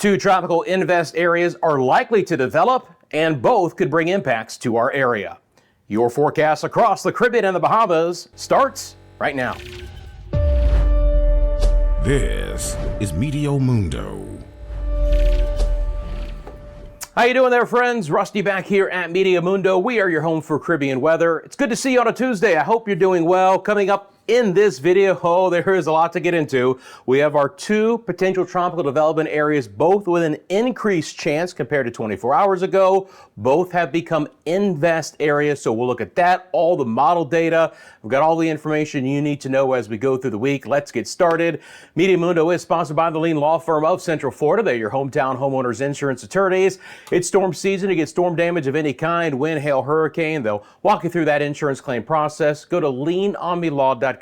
Two tropical invest areas are likely to develop, and both could bring impacts to our area. Your forecast across the Caribbean and the Bahamas starts right now. This is Meteo Mundo. How you doing there, friends? Rusty back here at Meteo Mundo. We are your home for Caribbean weather. It's good to see you on a Tuesday. I hope you're doing well. Coming up in this video, there is a lot to get into. We have our two potential tropical development areas, both with an increased chance compared to 24 hours ago. Both have become invest areas, so we'll look at that, all the model data. We've got all the information you need to know as we go through the week. Let's get started. Meteo Mundo is sponsored by the leading law firm of Central Florida. They're your hometown homeowners insurance attorneys. It's storm season. You get storm damage of any kind, wind, hail, hurricane. They'll walk you through that insurance claim process. Go to leanonmelaw.com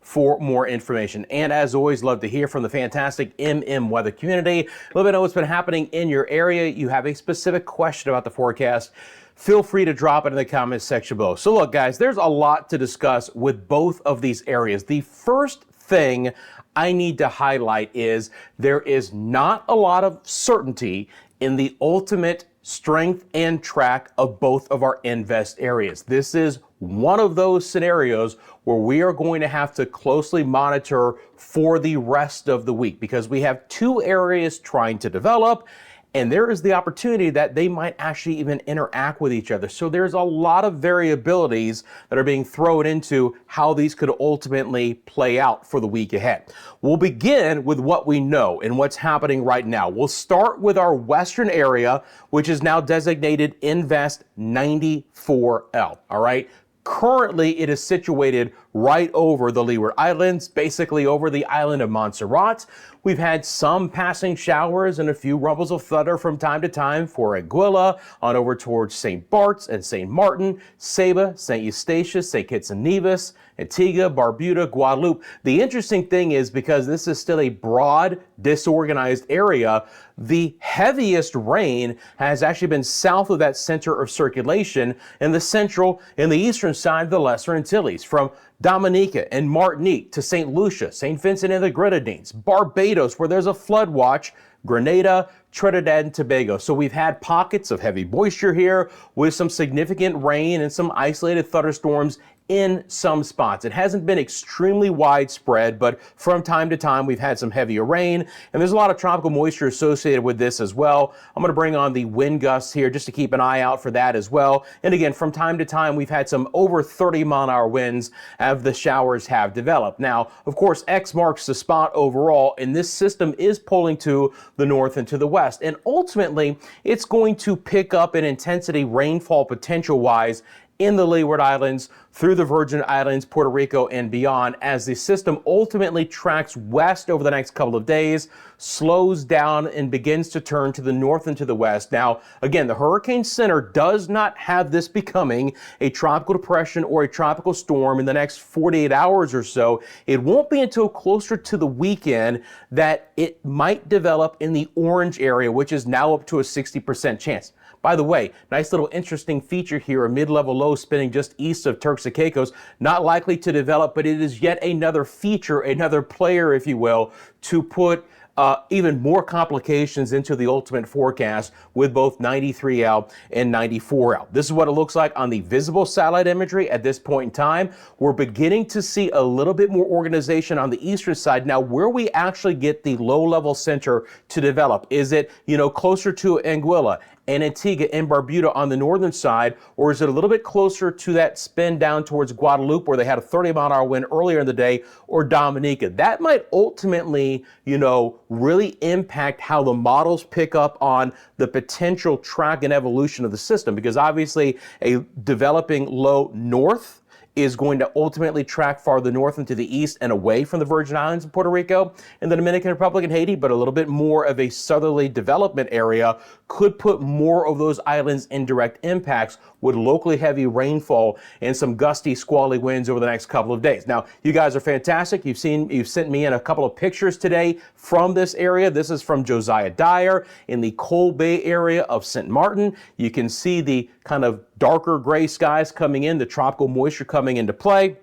for more information. And as always, love to hear from the fantastic weather community. Let me know what's been happening in your area. You have a specific question about the forecast, feel free to drop it in the comments section below. So look, guys, there's a lot to discuss with both of these areas. The first thing I need to highlight is there is not a lot of certainty in the ultimate strength and track of both of our invest areas. This is one of those scenarios where we are going to have to closely monitor for the rest of the week, because we have two areas trying to develop, and there is the opportunity that they might actually even interact with each other. So there's a lot of variabilities that are being thrown into how these could ultimately play out for the week ahead. We'll begin with what we know and what's happening right now. We'll start with our western area, which is now designated Invest 94L, all right? Currently, it is situated right over the Leeward Islands, basically over the island of Montserrat. We've had some passing showers and a few rumbles of thunder from time to time for Anguilla, on over towards St. Bart's and St. Martin, Saba, St. Eustatius, St. Kitts and Nevis, Antigua, Barbuda, Guadeloupe. The interesting thing is, because this is still a broad, disorganized area, the heaviest rain has actually been south of that center of circulation in the central and the eastern side of the Lesser Antilles, from Dominica and Martinique to St. Lucia, St. Vincent and the Grenadines, Barbados, where there's a flood watch, Grenada, Trinidad and Tobago. So we've had pockets of heavy moisture here with some significant rain and some isolated thunderstorms in some spots. It hasn't been extremely widespread, but from time to time we've had some heavier rain, and there's a lot of tropical moisture associated with this as well. I'm going to bring on the wind gusts here just to keep an eye out for that as well. And again, from time to time we've had some over 30-mile-an-hour winds as the showers have developed. Now, of course, X marks the spot overall, and this system is pulling to the north and to the west, and ultimately it's going to pick up in intensity rainfall potential-wise in the Leeward Islands, through the Virgin Islands, Puerto Rico, and beyond, as the system ultimately tracks west over the next couple of days, slows down, and begins to turn to the north and to the west. Now, again, the Hurricane Center does not have this becoming a tropical depression or a tropical storm in the next 48 hours or so. It won't be until closer to the weekend that it might develop in the orange area, which is now up to a 60% chance. By the way, nice little interesting feature here, a mid-level low spinning just east of Turks and Caicos, not likely to develop, but it is yet another feature, another player, if you will, to put even more complications into the ultimate forecast with both 93L and 94L. This is what it looks like on the visible satellite imagery at this point in time. We're beginning to see a little bit more organization on the eastern side. Now, where we actually get the low-level center to develop, is it, closer to Anguilla and Antigua and Barbuda on the northern side, or is it a little bit closer to that spin down towards Guadeloupe, where they had a 30-mile-an-hour wind earlier in the day, or Dominica? That might ultimately, really impact how the models pick up on the potential track and evolution of the system, because obviously a developing low north is going to ultimately track farther north into the east and away from the Virgin Islands and Puerto Rico and the Dominican Republic and Haiti, but a little bit more of a southerly development area could put more of those islands in direct impacts with locally heavy rainfall and some gusty, squally winds over the next couple of days. Now, you guys are fantastic. You've sent me in a couple of pictures today from this area. This is from Josiah Dyer in the Coal Bay area of St. Martin. You can see the kind of darker gray skies coming in, the tropical moisture coming into play.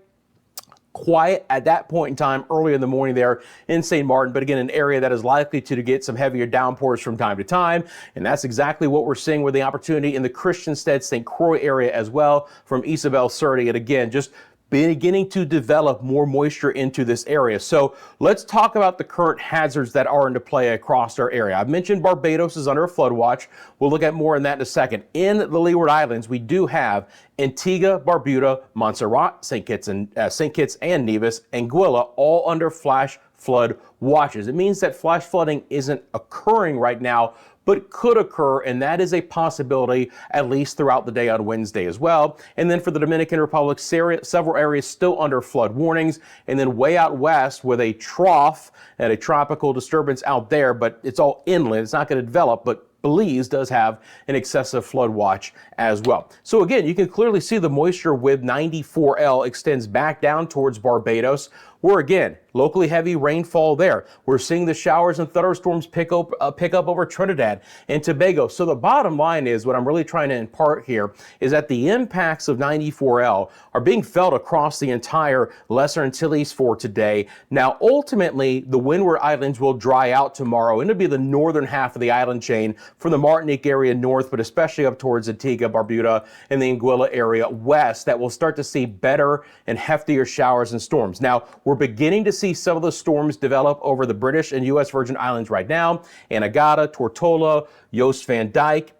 quiet at that point in time early in the morning there in St. Martin, but again, an area that is likely to get some heavier downpours from time to time. And that's exactly what we're seeing with the opportunity in the Christiansted, St. Croix area as well from Isabel Surrey. And again, just beginning to develop more moisture into this area. So let's talk about the current hazards that are into play across our area. I've mentioned Barbados is under a flood watch. We'll look at more on that in a second. In the Leeward Islands, we do have Antigua, Barbuda, Montserrat, St. Kitts and Nevis, Anguilla, all under flash flood watches. It means that flash flooding isn't occurring right now, but could occur, and that is a possibility at least throughout the day on Wednesday as well. And then for the Dominican Republic, several areas still under flood warnings, and then way out west with a trough and a tropical disturbance out there, but it's all inland. It's not going to develop, but Belize does have an excessive flood watch as well. So again, you can clearly see the moisture with 94L extends back down towards Barbados, where again, locally heavy rainfall there. We're seeing the showers and thunderstorms pick up over Trinidad and Tobago. So the bottom line is, what I'm really trying to impart here is that the impacts of 94L are being felt across the entire Lesser Antilles for today. Now, ultimately, the Windward Islands will dry out tomorrow, and it'll be the northern half of the island chain from the Martinique area north, but especially up towards Antigua, Barbuda, and the Anguilla area west, that will start to see better and heftier showers and storms. Now, we're beginning to see some of the storms develop over the British and U.S. Virgin Islands right now. Anegada, Tortola, Joost van Dyke,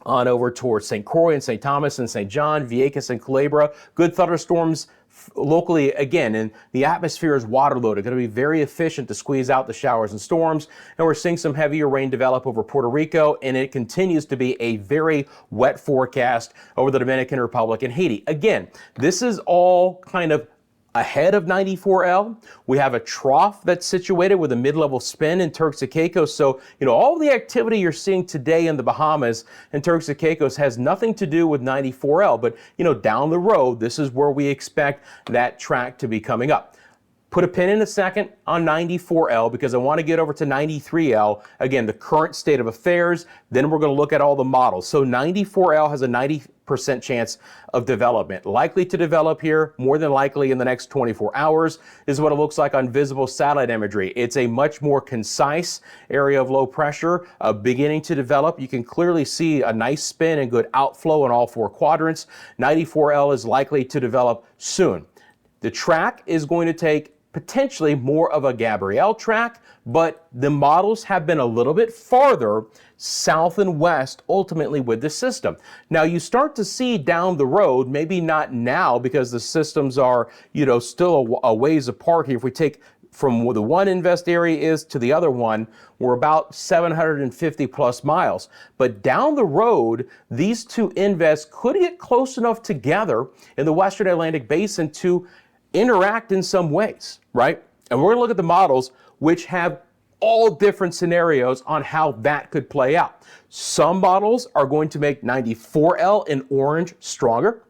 on over towards St. Croix and St. Thomas and St. John, Vieques and Culebra. Good thunderstorms locally again, and the atmosphere is water loaded. Going to be very efficient to squeeze out the showers and storms. And we're seeing some heavier rain develop over Puerto Rico, and it continues to be a very wet forecast over the Dominican Republic and Haiti. Again, this is all kind of ahead of 94L. We have a trough that's situated with a mid-level spin in Turks and Caicos. So, all the activity you're seeing today in the Bahamas and Turks and Caicos has nothing to do with 94L. But, down the road, this is where we expect that track to be coming up. Put a pin in a second on 94L because I want to get over to 93L. Again, the current state of affairs. Then we're going to look at all the models. So 94L has a 90% chance of development. Likely to develop here, more than likely in the next 24 hours. This is what it looks like on visible satellite imagery. It's a much more concise area of low pressure beginning to develop. You can clearly see a nice spin and good outflow in all four quadrants. 94L is likely to develop soon. The track is going to take potentially more of a Gabrielle track, but the models have been a little bit farther south and west ultimately with the system. Now you start to see down the road, maybe not now because the systems are, still a ways apart here. If we take from where the one invest area is to the other one, we're about 750 plus miles. But down the road, these two invests could get close enough together in the Western Atlantic Basin to interact in some ways, right? And we're going to look at the models which have all different scenarios on how that could play out. Some models are going to make 94L in orange stronger.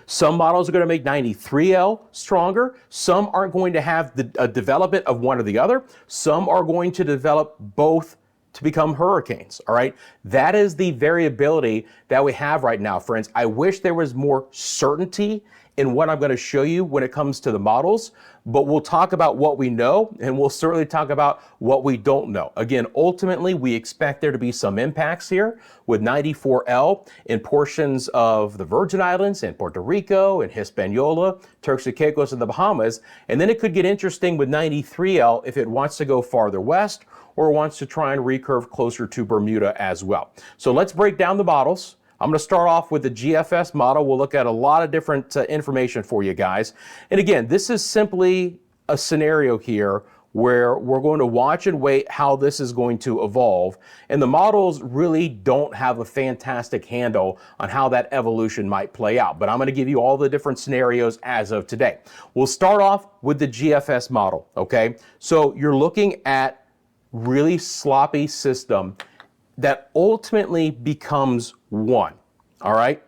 Some models are going to make 93L stronger. Some aren't going to have a development of one or the other. Some are going to develop both to become hurricanes, all right? That is the variability that we have right now, friends. I wish there was more certainty in what I'm going to show you when it comes to the models, but we'll talk about what we know, and we'll certainly talk about what we don't know. Again, ultimately, we expect there to be some impacts here with 94L in portions of the Virgin Islands and Puerto Rico and Hispaniola, Turks and Caicos, and the Bahamas. And then it could get interesting with 93L if it wants to go farther west or wants to try and recurve closer to Bermuda as well. So let's break down the models. I'm going to start off with the GFS model. We'll look at a lot of different information for you guys. And again, this is simply a scenario here where we're going to watch and wait how this is going to evolve. And the models really don't have a fantastic handle on how that evolution might play out. But I'm going to give you all the different scenarios as of today. We'll start off with the GFS model, okay? So you're looking at really sloppy system that ultimately becomes one, all right?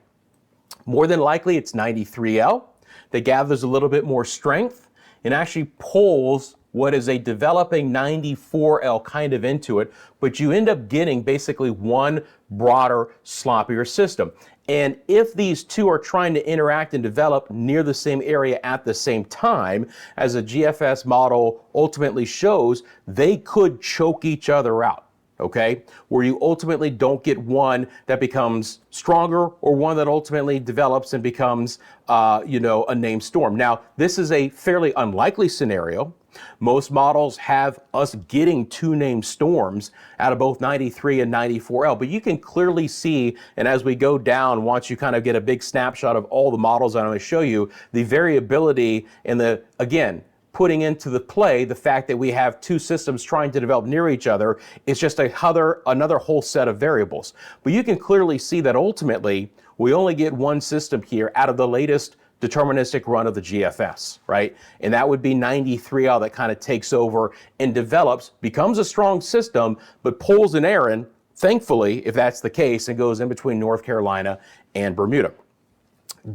More than likely, it's 93L that gathers a little bit more strength and actually pulls what is a developing 94L kind of into it, but you end up getting basically one broader, sloppier system. And if these two are trying to interact and develop near the same area at the same time, as a GFS model ultimately shows, they could choke each other out. Okay, where you ultimately don't get one that becomes stronger or one that ultimately develops and becomes, a named storm. Now, this is a fairly unlikely scenario. Most models have us getting two named storms out of both 93 and 94L, but you can clearly see, and as we go down, once you kind of get a big snapshot of all the models I'm going to show you, the variability in the, again, putting into the play the fact that we have two systems trying to develop near each other is just another whole set of variables. But you can clearly see that ultimately we only get one system here out of the latest deterministic run of the GFS, right? And that would be 93L that kind of takes over and develops, becomes a strong system, but pulls an errand, thankfully, if that's the case, and goes in between North Carolina and Bermuda.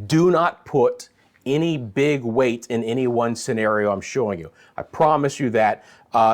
Do not put any big weight in any one scenario I'm showing you. I promise you that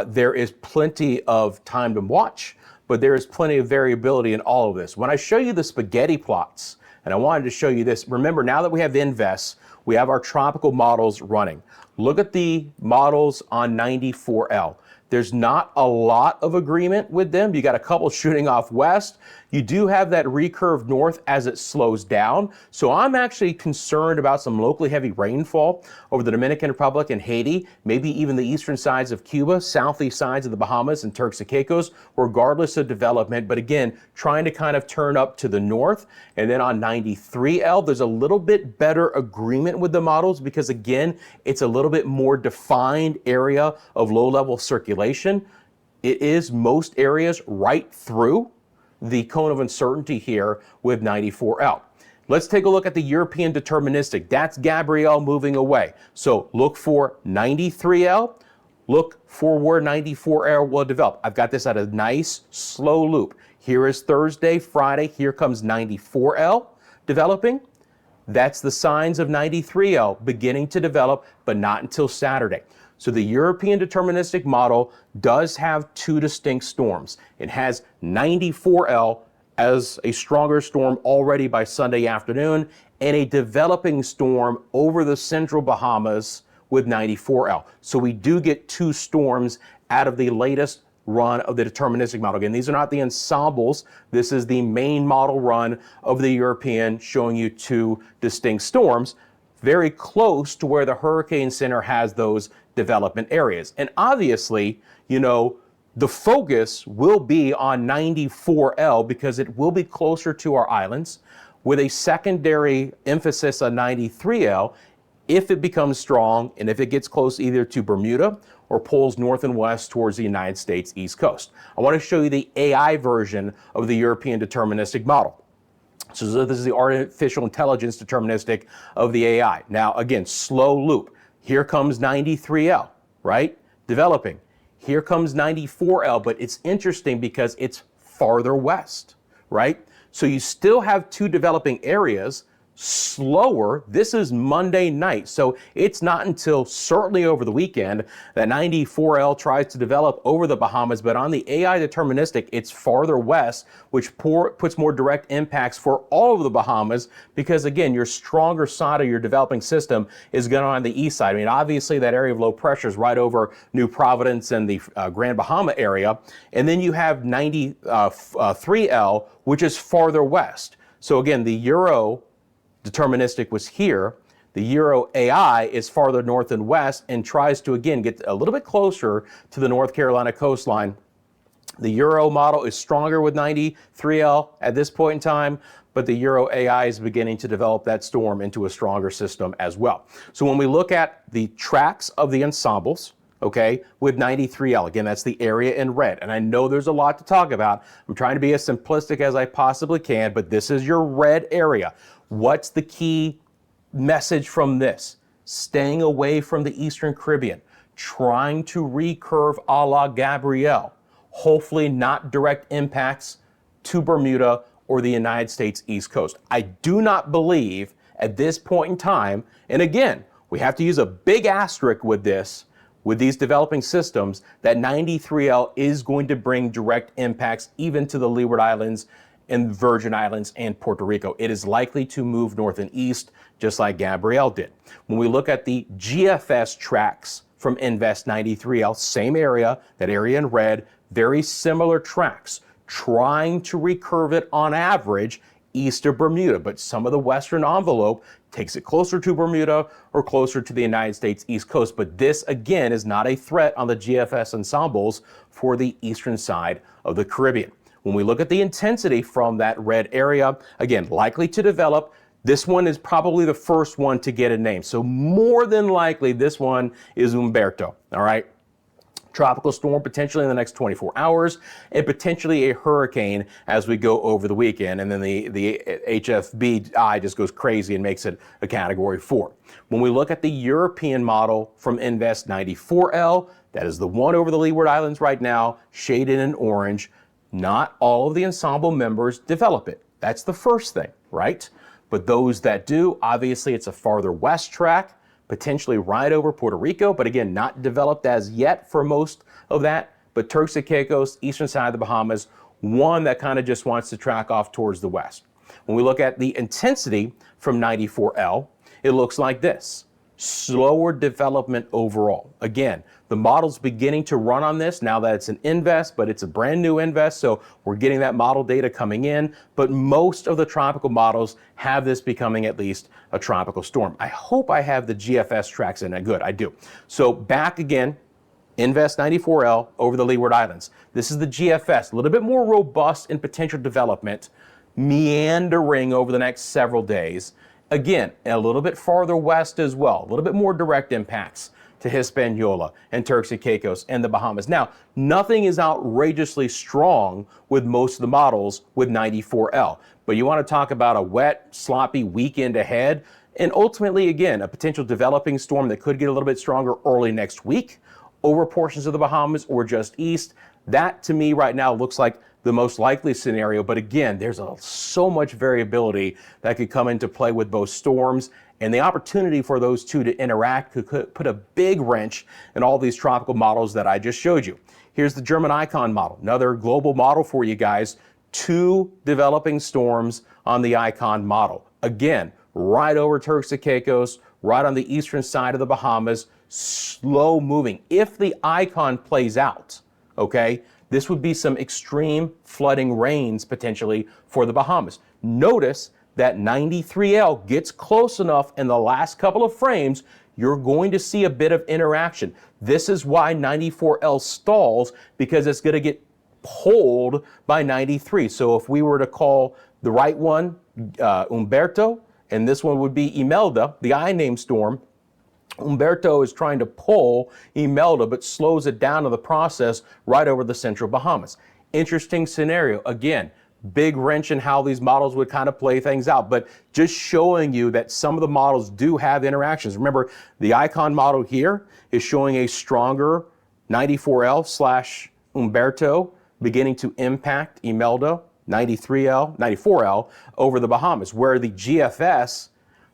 there is plenty of time to watch, but there is plenty of variability in all of this. When I show you the spaghetti plots, and I wanted to show you this, remember now that we have INVEST, we have our tropical models running. Look at the models on 94L. There's not a lot of agreement with them. You got a couple shooting off west. You do have that recurve north as it slows down. So I'm actually concerned about some locally heavy rainfall over the Dominican Republic and Haiti, maybe even the eastern sides of Cuba, southeast sides of the Bahamas and Turks and Caicos, regardless of development. But again, trying to kind of turn up to the north. And then on 93L, there's a little bit better agreement with the models because again, it's a little bit more defined area of low-level circulation. It is most areas right through the cone of uncertainty here with 94L. Let's take a look at the European deterministic. That's Gabrielle moving away. So look for 93L, look for where 94L will develop. I've got this at a nice slow loop. Here is Thursday, Friday, here comes 94L developing. That's the signs of 93L beginning to develop, but not until Saturday. So the European deterministic model does have two distinct storms. It has 94L as a stronger storm already by Sunday afternoon and a developing storm over the central Bahamas with 94L. So we do get two storms out of the latest run of the deterministic model. Again, these are not the ensembles. This is the main model run of the European showing you two distinct storms, very close to where the Hurricane Center has those development areas. And obviously, the focus will be on 94L because it will be closer to our islands with a secondary emphasis on 93L if it becomes strong and if it gets close either to Bermuda or pulls north and west towards the United States East Coast. I want to show you the AI version of the European deterministic model. So this is the artificial intelligence deterministic of the AI. Now, again, slow loop. Here comes 93L, right? Developing. Here comes 94L, but it's interesting because it's farther west, right? So you still have two developing areas, slower. This is Monday night. So it's not until certainly over the weekend that 94L tries to develop over the Bahamas, but on the AI deterministic, it's farther west, which puts more direct impacts for all of the Bahamas because again, your stronger side of your developing system is going on the east side. I mean, obviously that area of low pressure is right over New Providence and the Grand Bahama area. And then you have 93L, which is farther west. So again, the Euro deterministic was here. The Euro AI is farther north and west and tries to, again, get a little bit closer to the North Carolina coastline. The Euro model is stronger with 93L at this point in time, but the Euro AI is beginning to develop that storm into a stronger system as well. So when we look at the tracks of the ensembles, okay, with 93L, again, that's the area in red. And I know there's a lot to talk about. I'm trying to be as simplistic as I possibly can, but this is your red area. What's the key message from this? Staying away from the Eastern Caribbean, trying to recurve a la Gabrielle, hopefully not direct impacts to Bermuda or the United States East Coast. I do not believe at this point in time, and again, we have to use a big asterisk with this, with these developing systems, that 93L is going to bring direct impacts even to the Leeward Islands and Virgin Islands and Puerto Rico. It is likely to move north and east, just like Gabrielle did. When we look at the GFS tracks from Invest 93L, same area, that area in red, very similar tracks, trying to recurve it on average east of Bermuda, but some of the western envelope takes it closer to Bermuda or closer to the United States East Coast. But this, again, is not a threat on the GFS ensembles for the eastern side of the Caribbean. When we look at the intensity from that red area, again, likely to develop, this one is probably the first one to get a name. So more than likely, this one is Humberto, all right? Tropical storm potentially in the next 24 hours, and potentially a hurricane as we go over the weekend. And then the HFBI just goes crazy and makes it a category 4. When we look at the European model from Invest 94L, that is the one over the Leeward Islands right now, shaded in orange. Not all of the ensemble members develop it. That's the first thing, right? But those that do, obviously it's a farther west track, potentially right over Puerto Rico, but again, not developed as yet for most of that. But Turks and Caicos, eastern side of the Bahamas, one that kind of just wants to track off towards the west. When we look at the intensity from 94L, it looks like this. Slower development overall. Again, the model's beginning to run on this now that it's an Invest, but it's a brand new Invest, so we're getting that model data coming in. But most of the tropical models have this becoming at least a tropical storm. I hope I have the GFS tracks in it. Good, I do. So back again, Invest 94L over the Leeward Islands. This is the GFS, a little bit more robust in potential development, meandering over the next several days. Again, a little bit farther west as well, a little bit more direct impacts to Hispaniola and Turks and Caicos and the Bahamas. Now, nothing is outrageously strong with most of the models with 94L, but you want to talk about a wet, sloppy weekend ahead, and ultimately, again, a potential developing storm that could get a little bit stronger early next week over portions of the Bahamas or just east. That, to me, right now looks like the most likely scenario. But again, there's so much variability that could come into play with both storms, and the opportunity for those two to interact could put a big wrench in all these tropical models that I just showed you. Here's the German Icon model, another global model for you guys. 2 developing storms on the Icon model. Again, right over Turks and Caicos, right on the eastern side of the Bahamas, slow moving. If the Icon plays out, okay, this would be some extreme flooding rains potentially for the Bahamas. Notice that 93L gets close enough in the last couple of frames, you're going to see a bit of interaction. This is why 94L stalls, because it's going to get pulled by 93. So if we were to call the right one Humberto, and this one would be Imelda, the I-name storm, Humberto is trying to pull Imelda, but slows it down in the process right over the central Bahamas. Interesting scenario. Again, big wrench in how these models would kind of play things out, but just showing you that some of the models do have interactions. Remember, the Icon model here is showing a stronger 94L / Humberto beginning to impact Imelda, 94L over the Bahamas, where the GFS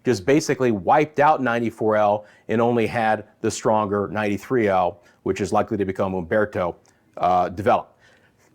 just basically wiped out 94L and only had the stronger 93L, which is likely to become Humberto, develop.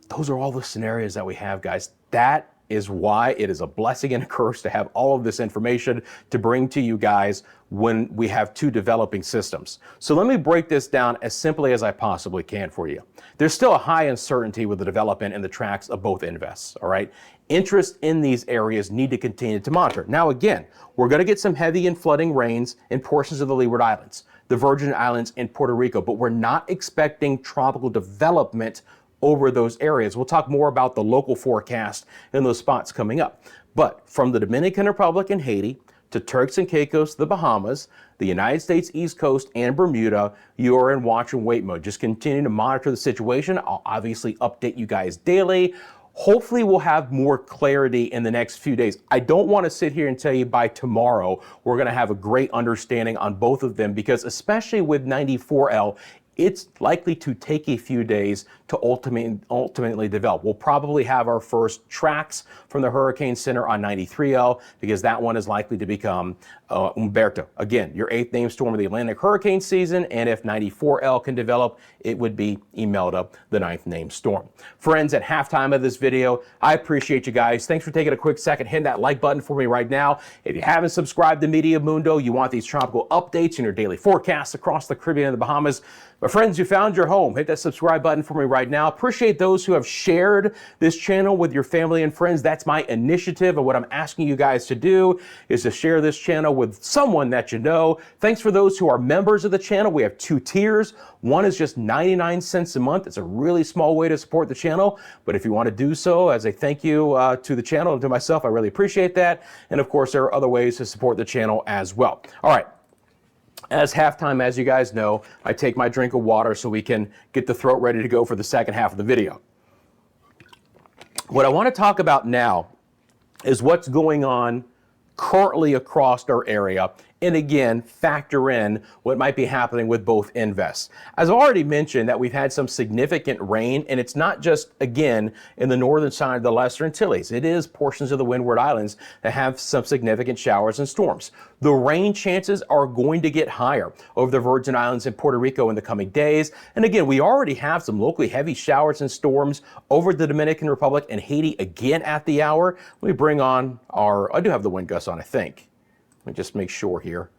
Those are all the scenarios that we have, guys. That is why it is a blessing and a curse to have all of this information to bring to you guys when we have 2 developing systems. So let me break this down as simply as I possibly can for you. There's still a high uncertainty with the development and the tracks of both Invests, all right? Interest in these areas need to continue to monitor. Now again, we're going to get some heavy and flooding rains in portions of the Leeward Islands, the Virgin Islands, and Puerto Rico, but we're not expecting tropical development over those areas. We'll talk more about the local forecast in those spots coming up. But from the Dominican Republic and Haiti to Turks and Caicos, the Bahamas, the United States East Coast, and Bermuda, you are in watch and wait mode. Just continue to monitor the situation. I'll obviously update you guys daily. Hopefully we'll have more clarity in the next few days. I don't want to sit here and tell you by tomorrow we're going to have a great understanding on both of them, because especially with 94L, it's likely to take a few days to ultimately develop. We'll probably have our first tracks from the Hurricane Center on 93L because that one is likely to become Humberto. Again, your 8th named storm of the Atlantic hurricane season, and if 94L can develop, it would be Imelda, the 9th named storm. Friends, at halftime of this video, I appreciate you guys. Thanks for taking a quick second, hitting that like button for me right now. If you haven't subscribed to Meteo Mundo, you want these tropical updates and your daily forecasts across the Caribbean and the Bahamas, my friends, you found your home. Hit that subscribe button for me right now. Appreciate those who have shared this channel with your family and friends. That's my initiative, and what I'm asking you guys to do is to share this channel with someone that you know. Thanks for those who are members of the channel. We have 2 tiers. One is just 99 cents a month. It's a really small way to support the channel, but if you want to do so as a thank you to the channel and to myself, I really appreciate that. And of course, there are other ways to support the channel as well. All right. As halftime, as you guys know, I take my drink of water so we can get the throat ready to go for the second half of the video. What I want to talk about now is what's going on currently across our area, and again, factor in what might be happening with both invests. As I already mentioned, that we've had some significant rain, and it's not just, again, in the northern side of the Lesser Antilles. It is portions of the Windward Islands that have some significant showers and storms. The rain chances are going to get higher over the Virgin Islands and Puerto Rico in the coming days. And again, we already have some locally heavy showers and storms over the Dominican Republic and Haiti again at the hour. Let me bring on I do have the wind gusts on, I think. Let me just make sure here.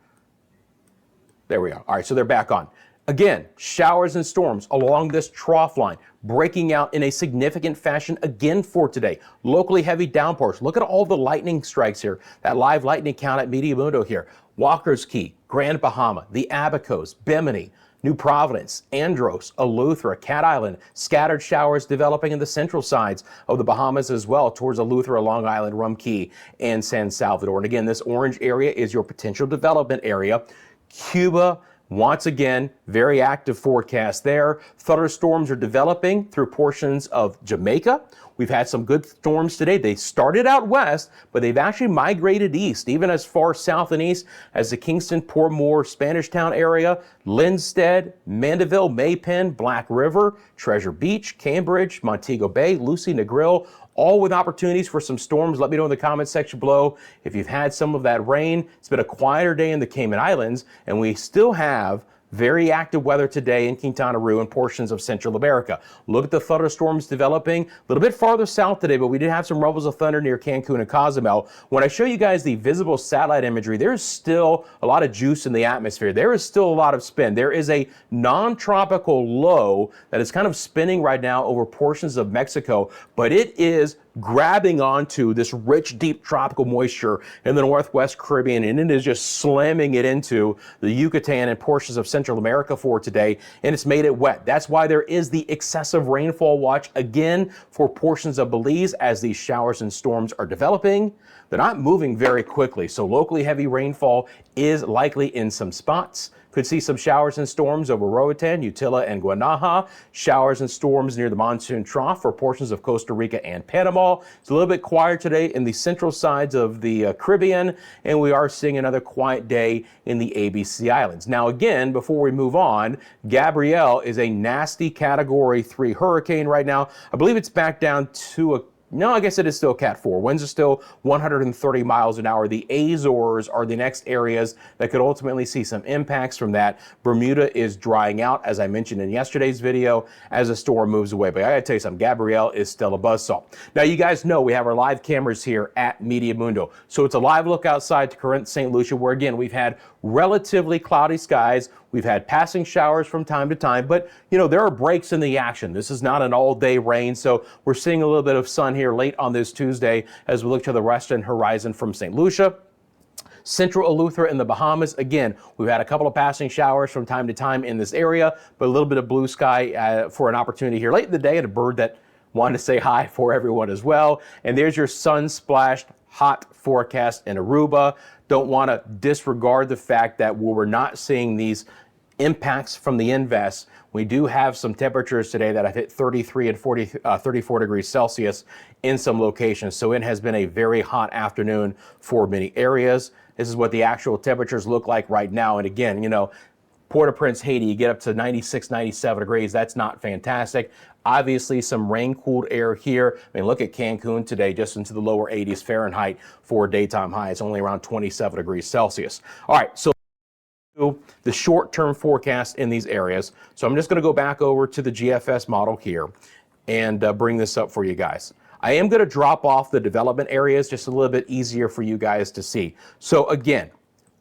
There we are. All right, so they're back on. Again, showers and storms along this trough line, breaking out in a significant fashion again for today. Locally heavy downpours. Look at all the lightning strikes here. That live lightning count at Meteo Mundo here. Walker's Key, Grand Bahama, the Abacos, Bimini, New Providence, Andros, Eleuthera, Cat Island, scattered showers developing in the central sides of the Bahamas as well towards Eleuthera, Long Island, Rum Key, and San Salvador. And again, this orange area is your potential development area. Cuba, once again, very active forecast there. Thunderstorms are developing through portions of Jamaica. We've had some good storms today. They started out west, but they've actually migrated east, even as far south and east as the Kingston, Port Moore, Spanish Town area, Linstead, Mandeville, Maypen, Black River, Treasure Beach, Cambridge, Montego Bay, Lucy, Negril, all with opportunities for some storms. Let me know in the comments section below if you've had some of that rain. It's been a quieter day in the Cayman Islands, and we still have very active weather today in Quintana Roo and portions of Central America. Look at the thunderstorms developing a little bit farther south today, but we did have some rumbles of thunder near Cancun and Cozumel. When I show you guys the visible satellite imagery, there's still a lot of juice in the atmosphere. There is still a lot of spin. There is a non-tropical low that is kind of spinning right now over portions of Mexico, but it is grabbing onto this rich, deep tropical moisture in the Northwest Caribbean, and it is just slamming it into the Yucatan and portions of Central America for today, and it's made it wet. That's why there is the excessive rainfall watch again for portions of Belize as these showers and storms are developing. They're not moving very quickly, so locally heavy rainfall is likely in some spots. Could see some showers and storms over Roatan, Utila, and Guanaja. Showers and storms near the monsoon trough for portions of Costa Rica and Panama. It's a little bit quieter today in the central sides of the Caribbean, and we are seeing another quiet day in the ABC Islands. Now again, before we move on, Gabrielle is a nasty Category 3 hurricane right now. I believe it's back down to no, I guess it is still Cat 4. Winds are still 130 miles an hour. The Azores are the next areas that could ultimately see some impacts from that. Bermuda is drying out, as I mentioned in yesterday's video, as the storm moves away. But I gotta tell you something, Gabrielle is still a buzzsaw. Now, you guys know we have our live cameras here at Meteo Mundo. So it's a live look outside to Corinth, St. Lucia, where again, we've had relatively cloudy skies. We've had passing showers from time to time, but you know, there are breaks in the action. This is not an all-day rain, so we're seeing a little bit of sun here late on this Tuesday as we look to the western horizon from St. Lucia. Central Eleuthera in the Bahamas, again, we've had a couple of passing showers from time to time in this area, but a little bit of blue sky for an opportunity here late in the day, and a bird that wanted to say hi for everyone as well. And there's your sun-splashed hot forecast in Aruba. Don't want to disregard the fact that we're not seeing these impacts from the invest. We do have some temperatures today that have hit 33 and 34 degrees Celsius in some locations. So it has been a very hot afternoon for many areas. This is what the actual temperatures look like right now. And again, you know, Port-au-Prince, Haiti, you get up to 96, 97 degrees. That's not fantastic. Obviously, some rain-cooled air here. I mean, look at Cancun today, just into the lower 80s Fahrenheit for a daytime high. It's only around 27 degrees Celsius. All right, so the short-term forecast in these areas. So I'm just going to go back over to the GFS model here and bring this up for you guys. I am going to drop off the development areas just a little bit easier for you guys to see. So again,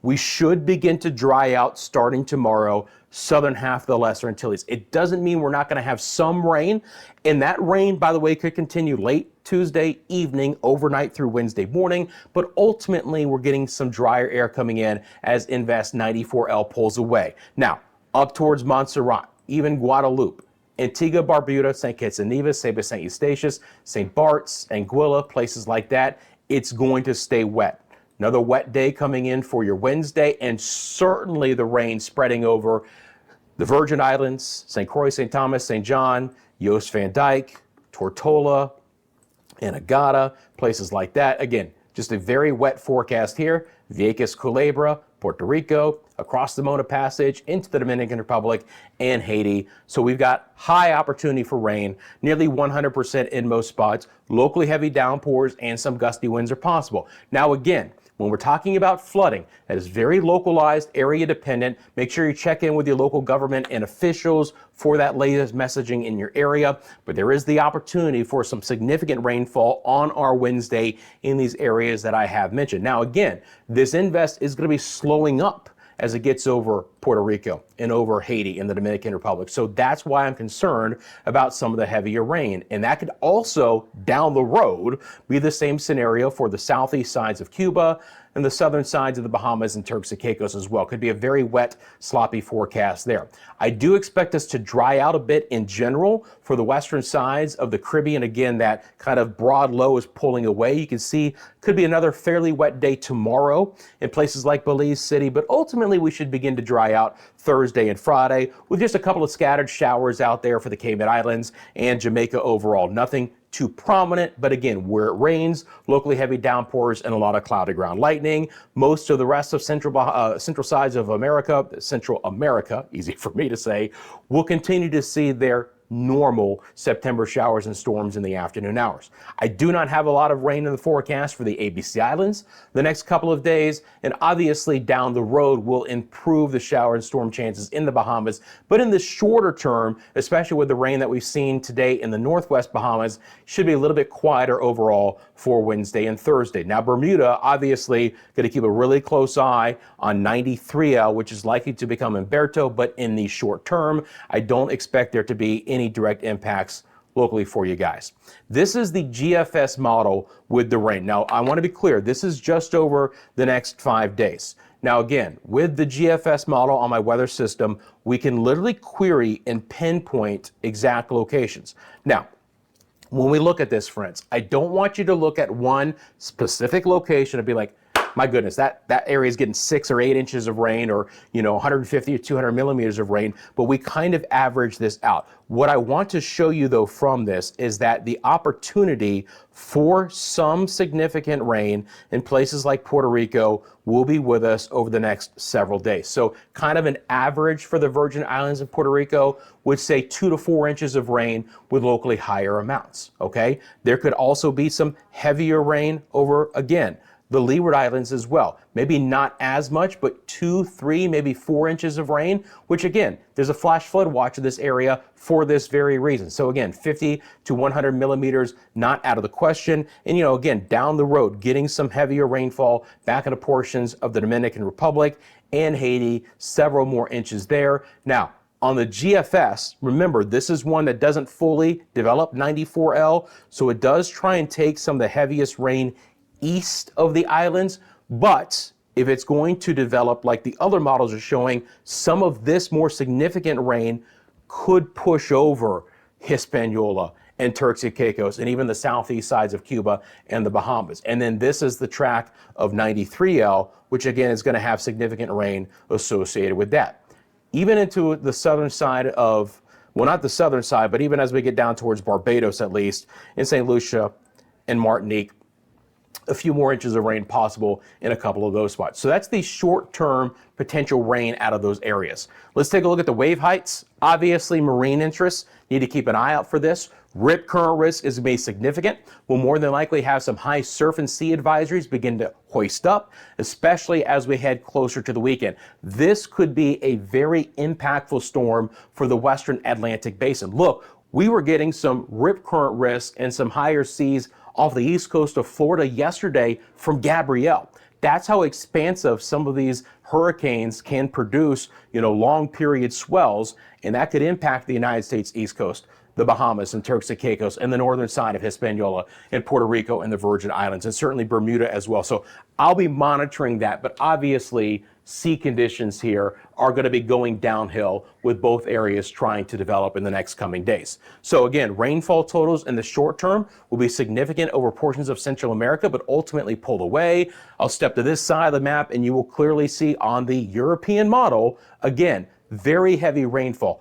we should begin to dry out starting tomorrow, southern half of the Lesser Antilles. It doesn't mean we're not going to have some rain, and that rain, by the way, could continue late Tuesday evening, overnight through Wednesday morning, but ultimately we're getting some drier air coming in as Invest 94L pulls away. Now, up towards Montserrat, even Guadeloupe, Antigua, Barbuda, St. Kitts and Nevis, St. Eustatius, St. Bart's, Anguilla, places like that, it's going to stay wet. Another wet day coming in for your Wednesday, and certainly the rain spreading over the Virgin Islands, St. Croix, St. Thomas, St. John, Jost Van Dyke, Tortola, Anegada, places like that. Again, just a very wet forecast here. Vieques, Culebra, Puerto Rico, across the Mona Passage, into the Dominican Republic and Haiti. So we've got high opportunity for rain, nearly 100% in most spots. Locally heavy downpours and some gusty winds are possible. Now again, when we're talking about flooding, that is very localized, area dependent. Make sure you check in with your local government and officials for that latest messaging in your area. But there is the opportunity for some significant rainfall on our Wednesday in these areas that I have mentioned. Now again, this Invest is going to be slowing up as it gets over Puerto Rico and over Haiti and the Dominican Republic. So that's why I'm concerned about some of the heavier rain. And that could also, down the road, be the same scenario for the southeast sides of Cuba and the southern sides of the Bahamas and Turks and Caicos as well. Could be a very wet, sloppy forecast there. I do expect us to dry out a bit in general for the western sides of the Caribbean. Again, that kind of broad low is pulling away. You can see could be another fairly wet day tomorrow in places like Belize City, but ultimately we should begin to dry out Thursday and Friday with just a couple of scattered showers out there for the Cayman Islands and Jamaica overall. Nothing too prominent, but again, where it rains, locally heavy downpours and a lot of cloudy ground lightning. Most of the rest of central sides of America, Central America, easy for me to say, will continue to see their normal September showers and storms in the afternoon hours. I do not have a lot of rain in the forecast for the ABC Islands the next couple of days, and obviously down the road will improve the shower and storm chances in the Bahamas. But in the shorter term, especially with the rain that we've seen today in the Northwest Bahamas, should be a little bit quieter overall for Wednesday and Thursday. Now Bermuda, obviously going to keep a really close eye on 93L, which is likely to become Umberto, but in the short term, I don't expect there to be any direct impacts locally for you guys. This is the GFS model with the rain. Now, I want to be clear, this is just over the next 5 days. Now, again, with the GFS model on my weather system, we can literally query and pinpoint exact locations. Now, when we look at this, friends, I don't want you to look at one specific location and be like, my goodness, that area is getting 6 or 8 inches of rain, or 150 or 200 millimeters of rain, but we kind of average this out. What I want to show you though from this is that the opportunity for some significant rain in places like Puerto Rico will be with us over the next several days. So kind of an average for the Virgin Islands and Puerto Rico would say 2 to 4 inches of rain with locally higher amounts, okay? There could also be some heavier rain over, again, the Leeward Islands as well. Maybe not as much, but 2, 3, maybe 4 inches of rain, which again, there's a flash flood watch in this area for this very reason. So again, 50 to 100 millimeters, not out of the question. And again, down the road, getting some heavier rainfall back into portions of the Dominican Republic and Haiti, several more inches there. Now, on the GFS, remember, this is one that doesn't fully develop 94L, so it does try and take some of the heaviest rain east of the islands, but if it's going to develop like the other models are showing, some of this more significant rain could push over Hispaniola and Turks and Caicos and even the southeast sides of Cuba and the Bahamas. And then this is the track of 93L, which again is going to have significant rain associated with that. Even into the southern side of, well, not the southern side, but even as we get down towards Barbados at least, in St. Lucia and Martinique, a few more inches of rain possible in a couple of those spots. So that's the short-term potential rain out of those areas. Let's take a look at the wave heights. Obviously, marine interests need to keep an eye out for this. Rip current risk is going to be significant. We'll more than likely have some high surf and sea advisories begin to hoist up, especially as we head closer to the weekend. This could be a very impactful storm for the western Atlantic basin. Look, we were getting some rip current risk and some higher seas off the east coast of Florida yesterday from Gabrielle. That's how expansive some of these hurricanes can produce, long period swells, and that could impact the United States East Coast, the Bahamas and Turks and Caicos, and the northern side of Hispaniola and Puerto Rico and the Virgin Islands, and certainly Bermuda as well. So I'll be monitoring that, but obviously sea conditions here are going to be going downhill with both areas trying to develop in the next coming days. So again, rainfall totals in the short term will be significant over portions of Central America, but ultimately pulled away. I'll step to this side of the map and you will clearly see on the European model, again, very heavy rainfall.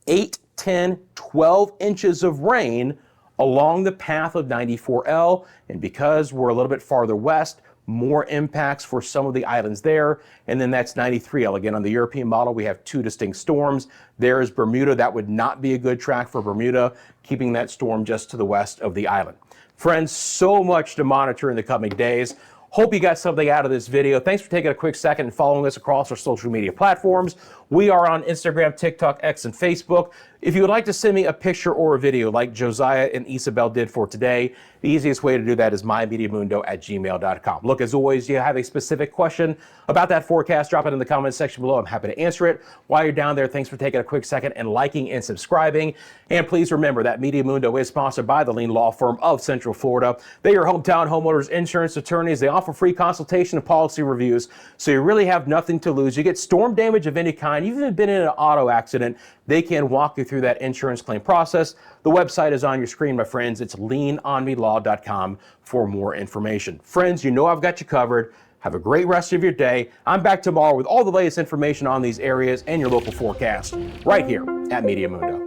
8, 10, 12 inches of rain along the path of 94L. And because we're a little bit farther west, more impacts for some of the islands there. And then that's 93L. Again, on the European model, we have two distinct storms. There is Bermuda. That would not be a good track for Bermuda, keeping that storm just to the west of the island. Friends, so much to monitor in the coming days. Hope you got something out of this video. Thanks for taking a quick second and following us across our social media platforms. We are on Instagram, TikTok, X, and Facebook. If you would like to send me a picture or a video like Josiah and Isabel did for today, the easiest way to do that is mymediamundo@gmail.com. Look, as always, you have a specific question about that forecast, drop it in the comment section below. I'm happy to answer it. While you're down there, thanks for taking a quick second and liking and subscribing. And please remember that Media Mundo is sponsored by the Lean Law Firm of Central Florida. They are hometown homeowners insurance attorneys. They offer free consultation and policy reviews, so you really have nothing to lose. You get storm damage of any kind. You've even been in an auto accident. They can walk you through that insurance claim process. The website is on your screen, my friends. It's leanonmelaw.com for more information. Friends, you know I've got you covered. Have a great rest of your day. I'm back tomorrow with all the latest information on these areas and your local forecast right here at Media Mundo.